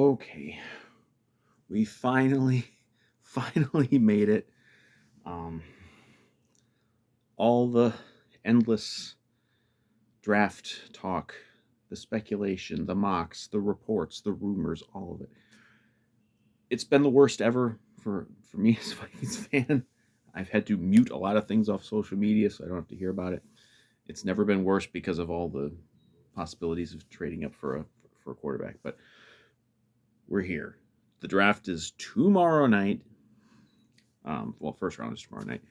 Okay, we finally made it. Um, all the endless draft talk, the speculation, the mocks, the reports, the rumors, all of it. It's been the worst ever for me as a Vikings fan. I've had to mute a lot of things off social media so I don't have to hear about it. It's never been worse because of all the possibilities of trading up for a quarterback. But we're here. The draft is tomorrow night. Well, first round is tomorrow night.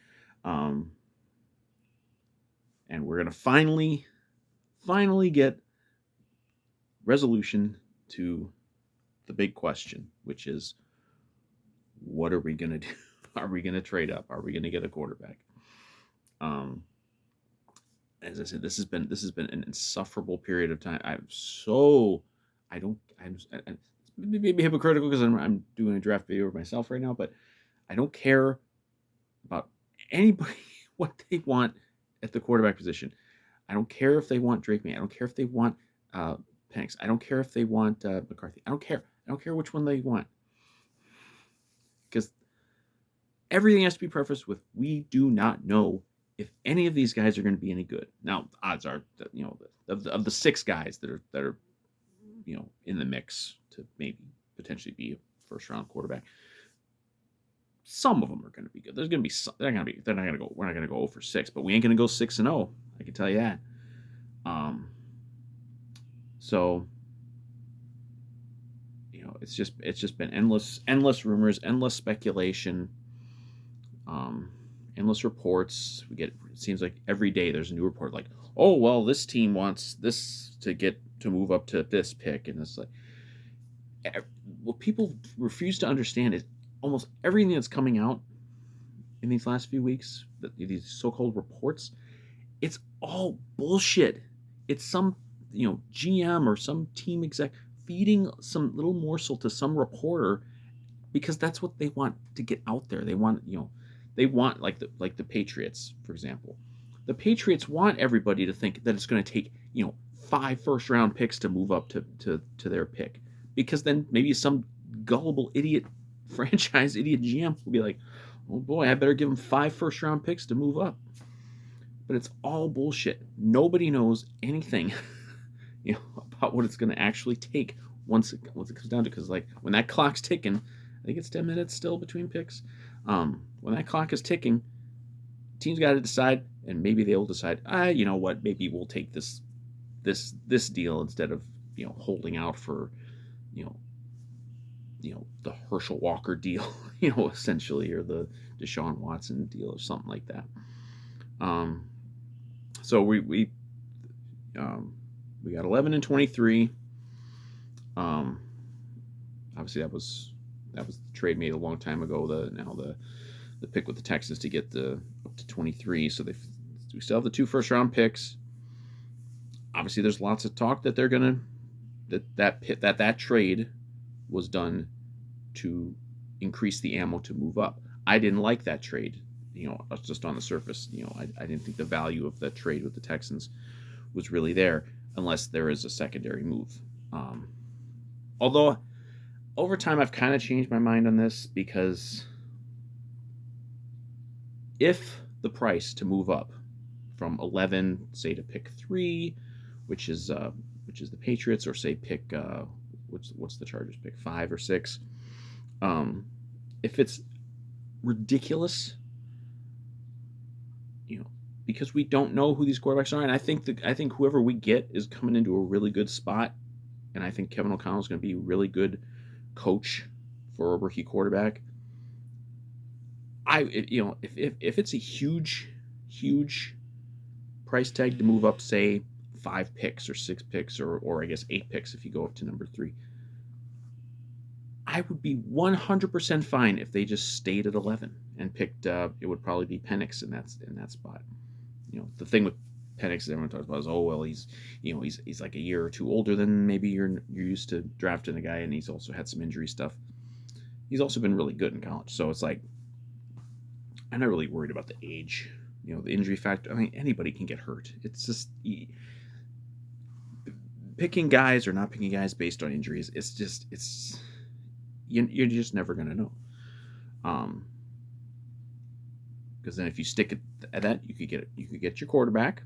Um, and we're gonna finally get resolution to the big question, which is, what are we gonna do? Are we gonna trade up? Are we gonna get a quarterback? Um, as I said, this has been an insufferable period of time. I don't I'm maybe hypocritical because I'm doing a draft video myself right now, but I don't care about anybody what they want at the quarterback position. I don't care if they want Drake May. I don't care if they want uh, Penix. I don't care if they want McCarthy. I don't care. I don't care which one they want because everything has to be prefaced with we do not know if any of these guys are going to be any good. Now, odds are that of the six guys that are in the mix to maybe potentially be a first round quarterback. Some of them are going to be good. There's going to be some, they're not going to go. We're not going to go 0 for 6, but we ain't going to go 6-0. I can tell you that. Um, so it's just been endless rumors, endless speculation, um, endless reports. We get it seems like every day there's a new report like, oh well, this team wants this to move up to this pick, and it's like what people refuse to understand is almost everything that's coming out in these last few weeks, these so-called reports, it's all bullshit. It's some GM or some team exec feeding some little morsel to some reporter because that's what they want to get out there. They want like the Patriots, for example. The Patriots want everybody to think that it's going to take 5 first round picks to move up to their pick, because then maybe some gullible idiot franchise idiot GM will be like, oh boy, I better give them 5 first round picks to move up. But it's all bullshit. Nobody knows anything, about what it's going to actually take once it comes down to, because like when that clock's ticking, I think it's 10 minutes still between picks. When that clock is ticking, teams got to decide, and maybe they'll decide, you know what, maybe we'll take this deal instead of holding out for you know the Herschel Walker deal, essentially, or the Deshaun Watson deal or something like that. So we got 11 and 23. Obviously that was the trade made a long time ago. The pick with the Texans to get the up to 23. So we still have the 2 first round picks. Obviously, there's lots of talk that they're gonna that trade was done to increase the ammo to move up. I didn't like that trade. Just on the surface, I didn't think the value of that trade with the Texans was really there unless there is a secondary move. Although over time I've kind of changed my mind on this, because if the price to move up from 11, say, to pick 3, which is the Patriots, or say pick what's the Chargers pick, 5 or 6, if it's ridiculous, because we don't know who these quarterbacks are, and I think whoever we get is coming into a really good spot, and I think Kevin O'Connell is going to be a really good coach for a rookie quarterback. If it's a huge price tag to move up, say 5 picks or 6 picks, or I guess 8 picks if you go up to number 3, I would be 100% fine if they just stayed at 11 and picked. It would probably be Penix in that spot. The thing with Penix that everyone talks about is, oh well, he's like a year or 2 older than maybe you're used to drafting a guy, and he's also had some injury stuff. He's also been really good in college, so it's like I'm not really worried about the age. The injury factor. I mean, anybody can get hurt. It's just picking guys or not picking guys based on injuries. It's you're just never going to know. Because then if you stick at that, you could get your quarterback,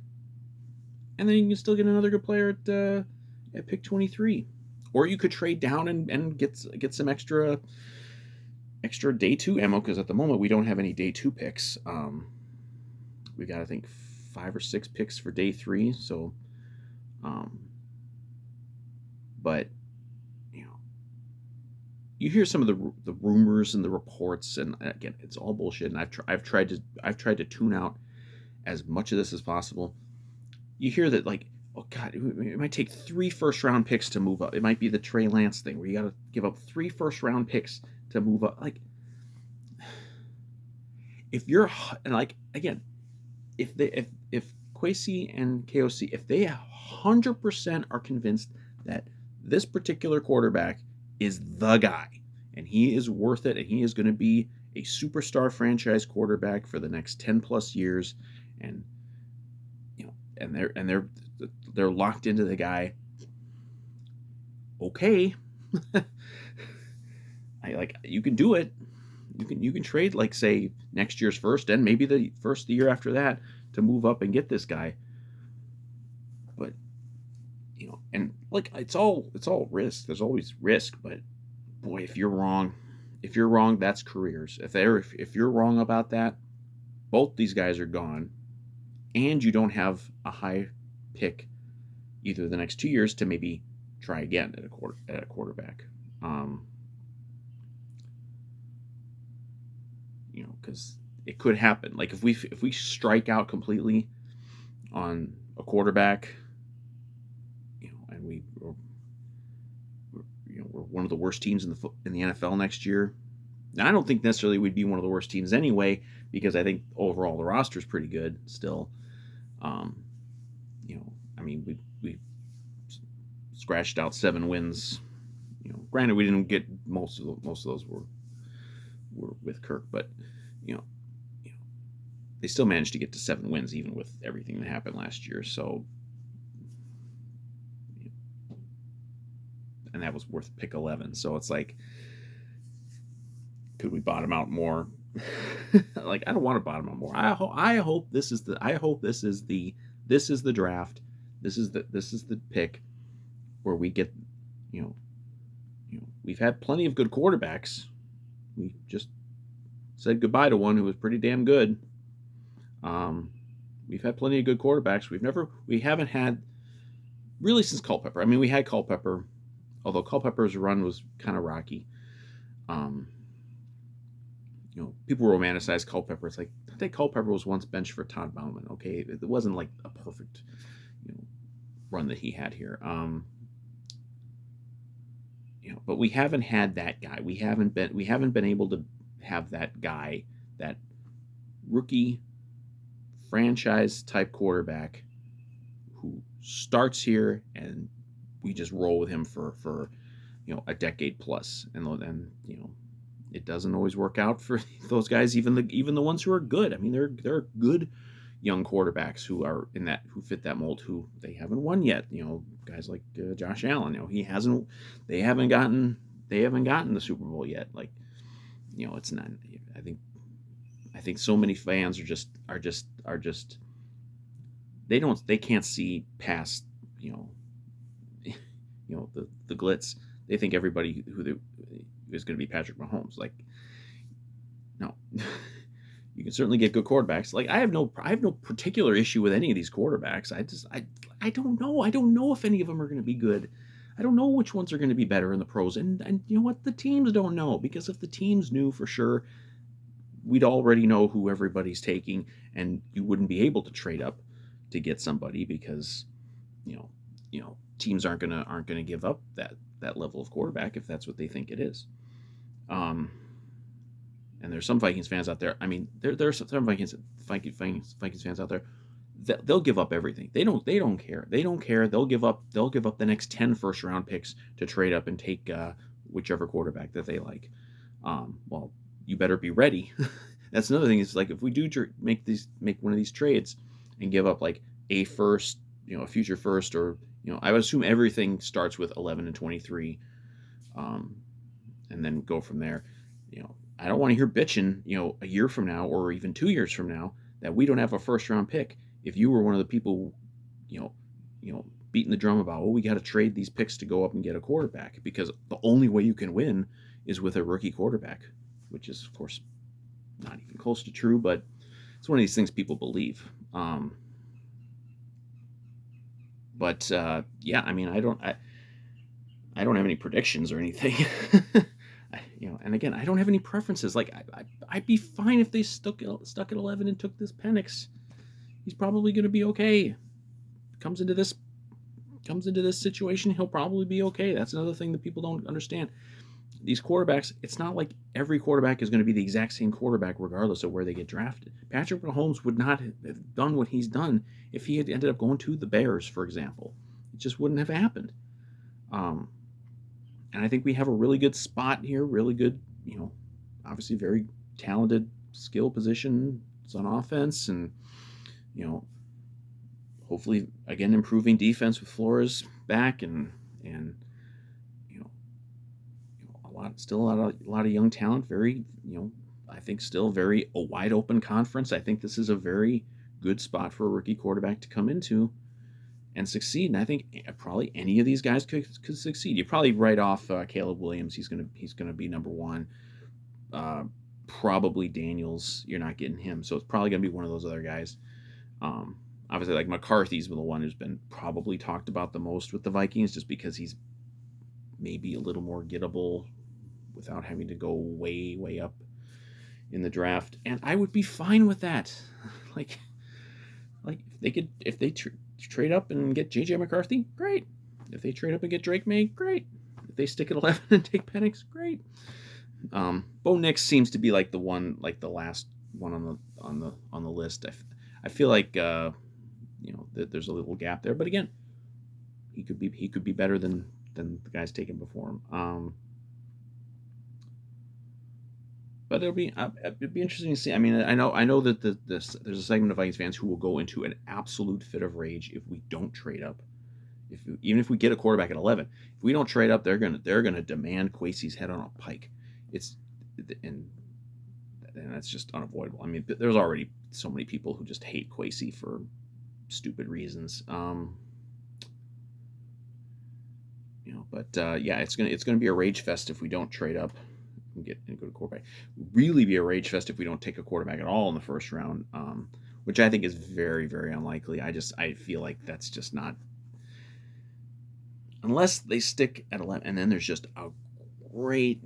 and then you can still get another good player at pick 23, or you could trade down and get some extra day 2 ammo, because at the moment we don't have any day 2 picks. We got, I think, 5 or 6 picks for day 3. So, but you hear some of the rumors and the reports, and again, it's all bullshit. And I've tried to tune out as much of this as possible. You hear that, like, oh God, it might take 3 first-round picks to move up. It might be the Trey Lance thing where you got to give up 3 first-round picks to move up. Like, if you're, and like, again, if Kwesi and KOC, if they 100% are convinced that this particular quarterback is the guy and he is worth it and he is going to be a superstar franchise quarterback for the next 10 plus years, and they're locked into the guy, okay. You can do it. You can trade, like, say, next year's first and maybe the year after that to move up and get this guy. But and like, it's all risk. There's always risk, but boy, if you're wrong, that's careers. If you're wrong about that, both these guys are gone, and you don't have a high pick either the next 2 years to maybe try again at a quarterback. Because it could happen. Like, if we strike out completely on a quarterback, and we're one of the worst teams in the NFL next year. Now, I don't think necessarily we'd be one of the worst teams anyway, because I think overall the roster is pretty good still. I mean, we scratched out 7 wins. Granted, we didn't get most of those were with Kirk, but they still managed to get to 7 wins even with everything that happened last year. So, and that was worth pick 11. So it's like, could we bottom out more? Like, I don't want to bottom out more. I hope this is the draft. This is the pick where we get, we've had plenty of good quarterbacks. We just said goodbye to one who was pretty damn good. We've had plenty of good quarterbacks. We haven't had, really, since Culpepper. I mean, we had Culpepper, although Culpepper's run was kind of rocky. People romanticize Culpepper. It's like, I think Culpepper was once benched for Todd Bauman. Okay, it wasn't like a perfect, run that he had here. But we haven't had that guy. We haven't been able to have that guy, that rookie franchise type quarterback who starts here and we just roll with him for a decade plus. And it doesn't always work out for those guys, even the ones who are good. I mean, there are good young quarterbacks who fit that mold, who they haven't won yet. Guys like Josh Allen. They haven't gotten the Super Bowl yet. Like, it's not. I think so many fans are just they can't see past the glitz. They think everybody who is going to be Patrick Mahomes. Like, no. You can certainly get good quarterbacks. Like, I have no particular issue with any of these quarterbacks. I don't know. I don't know if any of them are going to be good. I don't know which ones are going to be better in the pros. And you know what? The teams don't know, because if the teams knew for sure, we'd already know who everybody's taking, and you wouldn't be able to trade up to get somebody, because teams aren't gonna give up that level of quarterback if that's what they think it is. And there's some Vikings fans out there. I mean, there are some Vikings fans out there. They'll give up everything. They don't care. They'll give up the next 10 first round picks to trade up and take whichever quarterback that they like. Well, you better be ready. That's another thing. Is like, if we do make one of these trades and give up like a first, a future first, or I would assume everything starts with 11 and 23. and then go from there. I don't want to hear bitching, a year from now or even 2 years from now that we don't have a first round pick. If you were one of the people, you know, beating the drum about, we got to trade these picks to go up and get a quarterback, because the only way you can win is with a rookie quarterback, which is of course not even close to true, but it's one of these things people believe. Yeah, I mean, I don't have any predictions or anything. And again, I don't have any preferences. Like, I'd be fine if they stuck at 11 and took this Penix. He's probably going to be okay. Comes into this situation, he'll probably be okay. That's another thing that people don't understand. These quarterbacks, it's not like every quarterback is going to be the exact same quarterback regardless of where they get drafted. Patrick Mahomes would not have done what he's done if he had ended up going to the Bears, for example. It just wouldn't have happened. And I think we have a really good spot here, really good, obviously very talented skill position. It's on offense, and, hopefully, again, improving defense with Flores back, and a lot of young talent. Very, I think still very a wide open conference. I think this is a very good spot for a rookie quarterback to come into and succeed. And I think probably any of these guys could succeed. You probably write off Caleb Williams. He's gonna be number one. Probably Daniels. You're not getting him, so it's probably gonna be one of those other guys. Obviously, like McCarthy's the one who's been probably talked about the most with the Vikings, just because he's maybe a little more gettable without having to go way, way up in the draft. And I would be fine with that. like if they trade up and get JJ McCarthy, great. If they trade up and get Drake May, great. If they stick at 11 and take Penix, great. Bo Nix seems to be like the one, like the last one on the list. I feel like that there's a little gap there, but again, he could be better than the guys taken before him. But it'd be interesting to see. I mean, I know that there's a segment of Vikings fans who will go into an absolute fit of rage if we don't trade up. Even if we get a quarterback at 11, if we don't trade up, they're gonna demand Kwesi's head on a pike. And that's just unavoidable. I mean, there's already so many people who just hate Kwesi for stupid reasons. Yeah, it's gonna be a rage fest if we don't trade up and go to quarterback. Really be a rage fest if we don't take a quarterback at all in the first round, which I think is very, very unlikely. I feel like that's just not, unless they stick at 11, and then there's just a great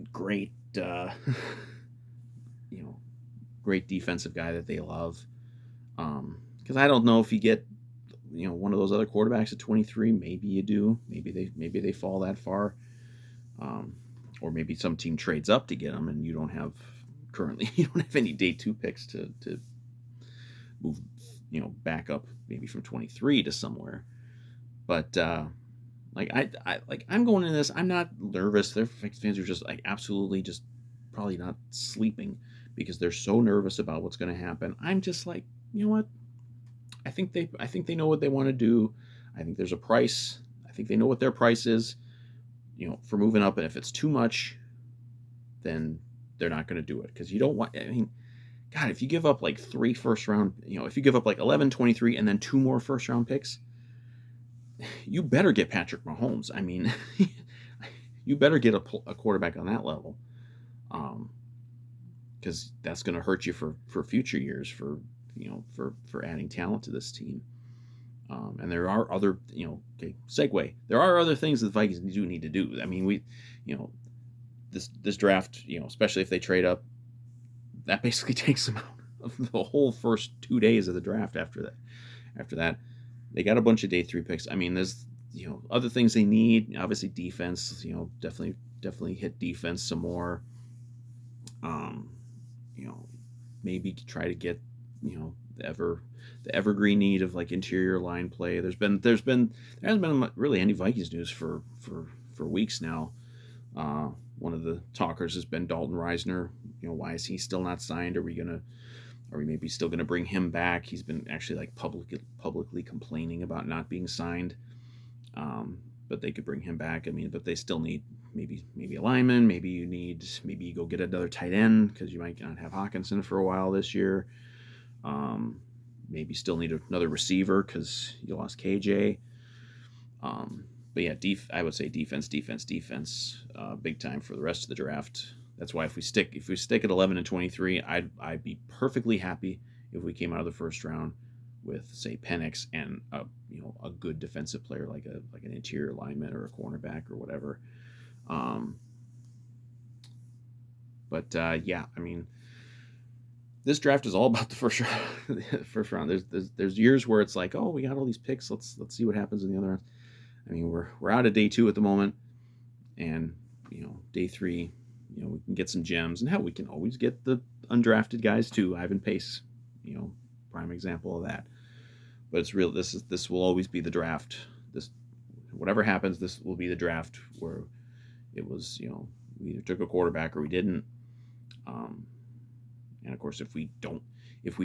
great defensive guy that they love. Because I don't know if you get one of those other quarterbacks at 23. Maybe you do. Maybe they fall that far. Or maybe some team trades up to get them, and you don't have any day 2 picks to move back up maybe from 23 to somewhere. But I'm going into this, I'm not nervous. Their fans are just absolutely just probably not sleeping because they're so nervous about what's going to happen. I'm just like, you know what? I think they know what they want to do. I think there's a price. I think they know what their price is, for moving up. And if it's too much, then they're not going to do it, because you don't want. I mean, God, if you give up like 3 first round, if you give up like 11, 23, and then 2 more first round picks, you better get Patrick Mahomes. I mean, you better get a quarterback on that level, because that's going to hurt you for future years for adding talent to this team. And there are other, segue. There are other things that the Vikings do need to do. I mean, this draft, especially if they trade up, that basically takes them out of the whole first 2 days of the draft. After that, they got a bunch of day 3 picks. I mean, there's other things they need. Obviously, defense. Definitely hit defense some more. Maybe try to get the evergreen need of like interior line play. There hasn't been really any Vikings news for weeks now. One of the talkers has been Dalton Reisner. Why is he still not signed? Are we maybe still gonna bring him back? He's been actually like publicly complaining about not being signed. But they could bring him back. I mean, but they still need maybe a lineman. Maybe you go get another tight end because you might not have Hawkinson for a while this year. Maybe still need another receiver because you lost KJ. But yeah, I would say defense, big time for the rest of the draft. That's why if we stick at 11 and 23, I'd be perfectly happy if we came out of the first round with, say, Penix and a good defensive player like an interior lineman or a cornerback or whatever. Yeah, I mean, this draft is all about the first round. There's years where it's like, oh, we got all these picks. Let's see what happens in the other rounds. I mean, we're out of day 2 at the moment, and day 3, we can get some gems, and hell, we can always get the undrafted guys too. Ivan Pace, prime example of that. But it's real. This will always be the draft. Whatever happens, this will be the draft where it was, we either took a quarterback or we didn't. And of course, if we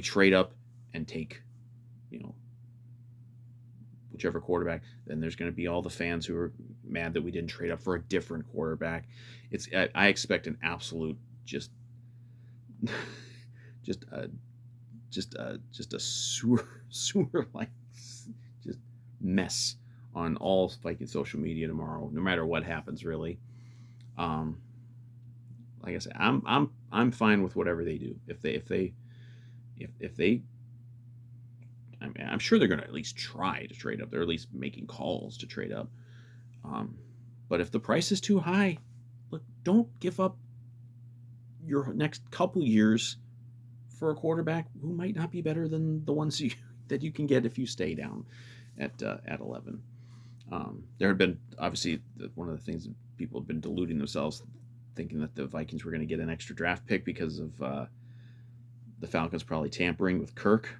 trade up and take, whichever quarterback, then there's going to be all the fans who are mad that we didn't trade up for a different quarterback. I expect an absolute just a sewer like just mess on all Viking social media tomorrow, no matter what happens, really. Like I said, I'm fine with whatever they do. If they I mean, I'm sure they're going to at least try to trade up. They're at least making calls to trade up. But if the price is too high, look, don't give up your next couple years for a quarterback who might not be better than the ones that you can get if you stay down at 11. There had been, obviously, one of the things that people have been deluding themselves, thinking that the Vikings were going to get an extra draft pick because of the Falcons probably tampering with Kirk.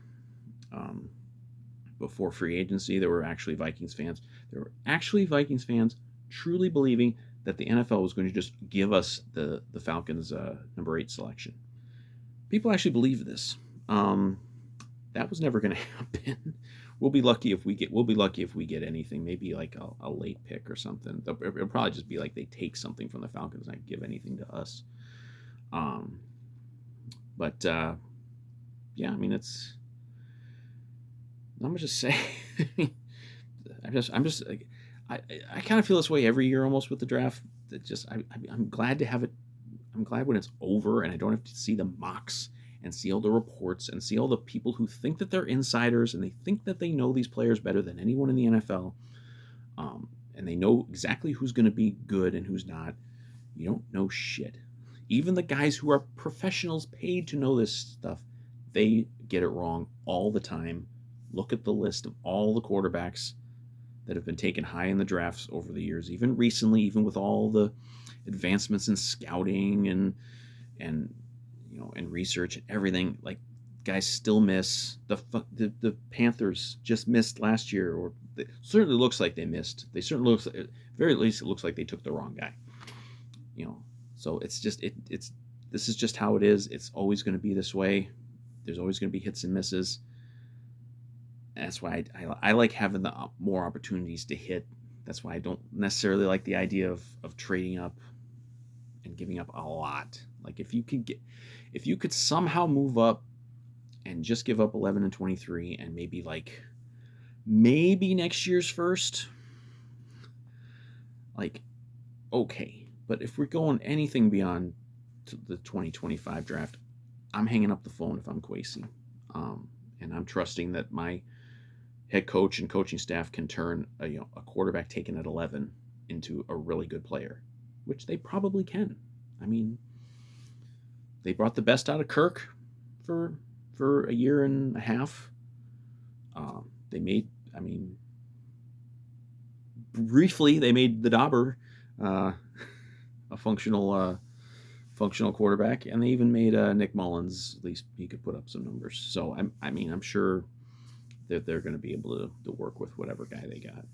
Before free agency, there were actually Vikings fans truly believing that the NFL was going to just give us the Falcons number 8 selection. People actually believe this. That was never going to happen. We'll be lucky if we get anything, maybe like a late pick or something. It'll probably just be like they take something from the Falcons and not give anything to us. Yeah, I mean, it's not much to say. I kind of feel this way every year almost with the draft. I'm glad to have it. I'm glad when it's over and I don't have to see the mocks and see all the reports and see all the people who think that they're insiders and they think that they know these players better than anyone in the NFL. And they know exactly who's going to be good and who's not. You don't know shit. Even the guys who are professionals paid to know this stuff, they get it wrong all the time. Look at the list of all the quarterbacks that have been taken high in the drafts over the years, even recently, even with all the advancements in scouting and research and everything. Like, guys still miss. The Panthers just missed last year, or certainly looks like they missed. They certainly looks, at very least, it looks like they took the wrong guy. So it's just this is just how it is. It's always going to be this way. There's always going to be hits and misses. That's why I like having the more opportunities to hit. That's why I don't necessarily like the idea of trading up and giving up a lot. Like, if you could somehow move up and just give up 11 and 23 and maybe next year's first, like, okay. But if we're going anything beyond the 2025 draft, I'm hanging up the phone if I'm Kwesi. And I'm trusting that my head coach and coaching staff can turn a quarterback taken at 11 into a really good player, which they probably can. I mean, they brought the best out of Kirk for a year and a half. Briefly they made the Dauber a functional quarterback, and they even made Nick Mullins, at least he could put up some numbers. So I'm sure that they're going to be able to work with whatever guy they got.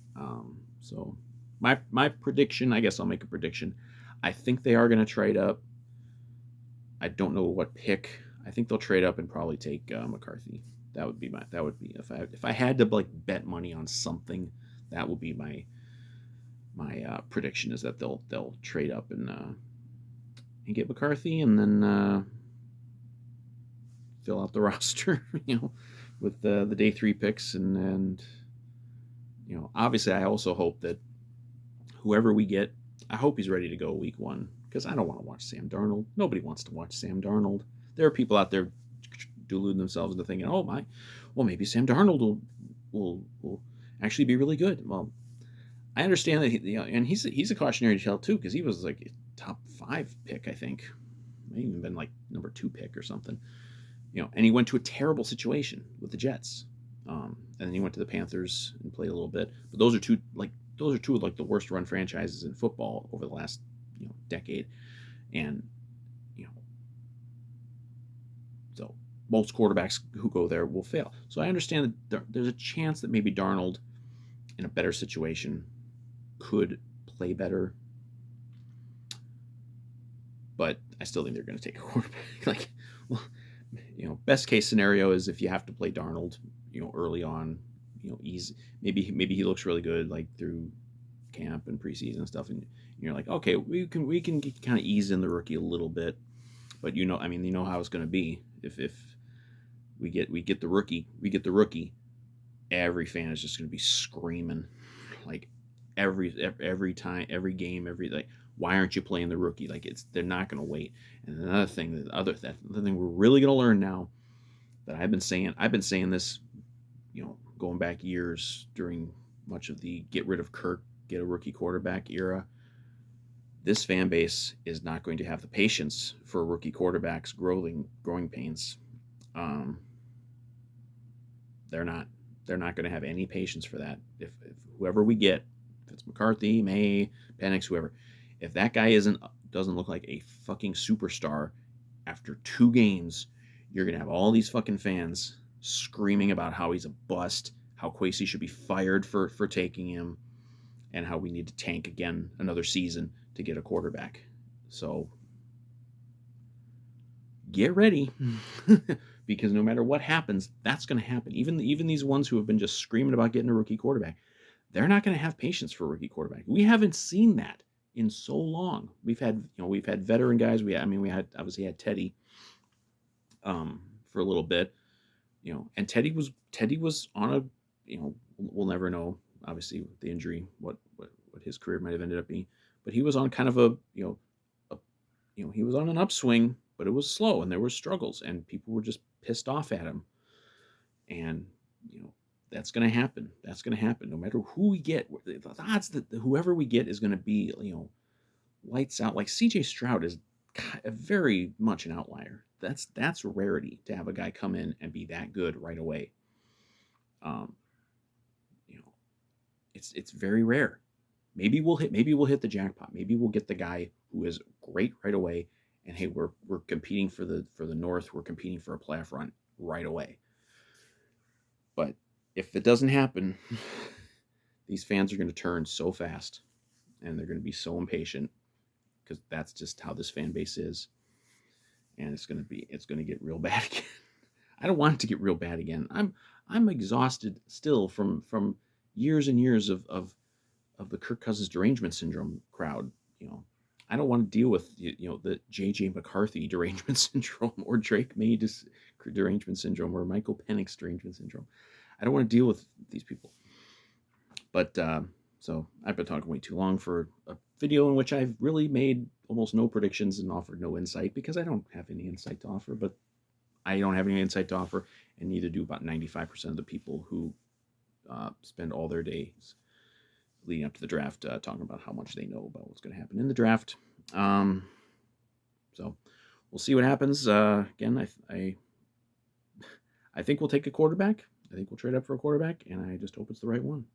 So my prediction, I guess I'll make a prediction. I think they are going to trade up. I don't know what pick. I think they'll trade up and probably take McCarthy. That would be if I had to bet money on something, that would be my prediction is that they'll trade up and get McCarthy, and then fill out the roster, with the day 3 picks, and obviously I also hope that whoever we get, I hope he's ready to go week 1, because I don't want to watch Sam Darnold. Nobody wants to watch Sam Darnold. There are people out there deluding themselves into thinking, oh my, well maybe Sam Darnold will actually be really good. Well, I understand that and he's a cautionary tale too, because he was like a top 5 pick, I think, may even been like number 2 pick or something. And he went to a terrible situation with the Jets, and then he went to the Panthers and played a little bit. But those are two of like the worst run franchises in football over the last decade, and so most quarterbacks who go there will fail. So I understand that there's a chance that maybe Darnold, in a better situation, could play better, but I still think they're going to take a quarterback. Like, well, best case scenario is if you have to play Darnold, early on, easy. Maybe he looks really good like through camp and preseason and stuff, and you're like, okay, we can kind of ease in the rookie a little bit, but I mean, how it's going to be if we get the rookie, every fan is just going to be screaming, like every time, every game, like, why aren't you playing the rookie? Like, they're not going to wait. And another thing, the other thing we're really going to learn now, that I've been saying this, going back years during much of the get rid of Kirk, get a rookie quarterback era. This fan base is not going to have the patience for rookie quarterbacks growing pains. Um, they're not going to have any patience for that. If whoever we get, if it's McCarthy, May, Penix, whoever, if that guy doesn't look like a fucking superstar after 2 games, you're gonna have all these fucking fans screaming about how he's a bust, how Kwesi should be fired for taking him, and how we need to tank again another season to get a quarterback. So get ready, because no matter what happens, that's going to happen. Even these ones who have been just screaming about getting a rookie quarterback, they're not going to have patience for a rookie quarterback. We haven't seen that in so long. We've had veteran guys. We obviously had Teddy for a little bit, and Teddy was on a, we'll never know, obviously, with the injury, what his career might have ended up being, but he was on kind of he was on an upswing, but it was slow and there were struggles and people were just pissed off at him. And that's going to happen. That's going to happen no matter who we get. The odds that whoever we get is going to be lights out. Like CJ Stroud is very much an outlier. That's rarity to have a guy come in and be that good right away. It's very rare. Maybe we'll hit the jackpot. Maybe we'll get the guy who is great right away, and hey, we're competing for the North. We're competing for a playoff run right away. But if it doesn't happen, these fans are going to turn so fast, and they're going to be so impatient, because that's just how this fan base is, and it's going to get real bad again. I don't want it to get real bad again. I'm exhausted still from years and years of the Kirk Cousins derangement syndrome crowd. I don't want to deal with the J.J. McCarthy derangement syndrome, or Drake May derangement syndrome, or Michael Penix derangement syndrome. I don't want to deal with these people. But so I've been talking way too long for a video in which I've really made almost no predictions and offered no insight, because I don't have any insight to offer. But I don't have any insight to offer, and neither do about 95% of the people who spend all their days leading up to the draft talking about how much they know about what's going to happen in the draft. So we'll see what happens. Again, I think we'll take a quarterback. I think we'll trade up for a quarterback, and I just hope it's the right one.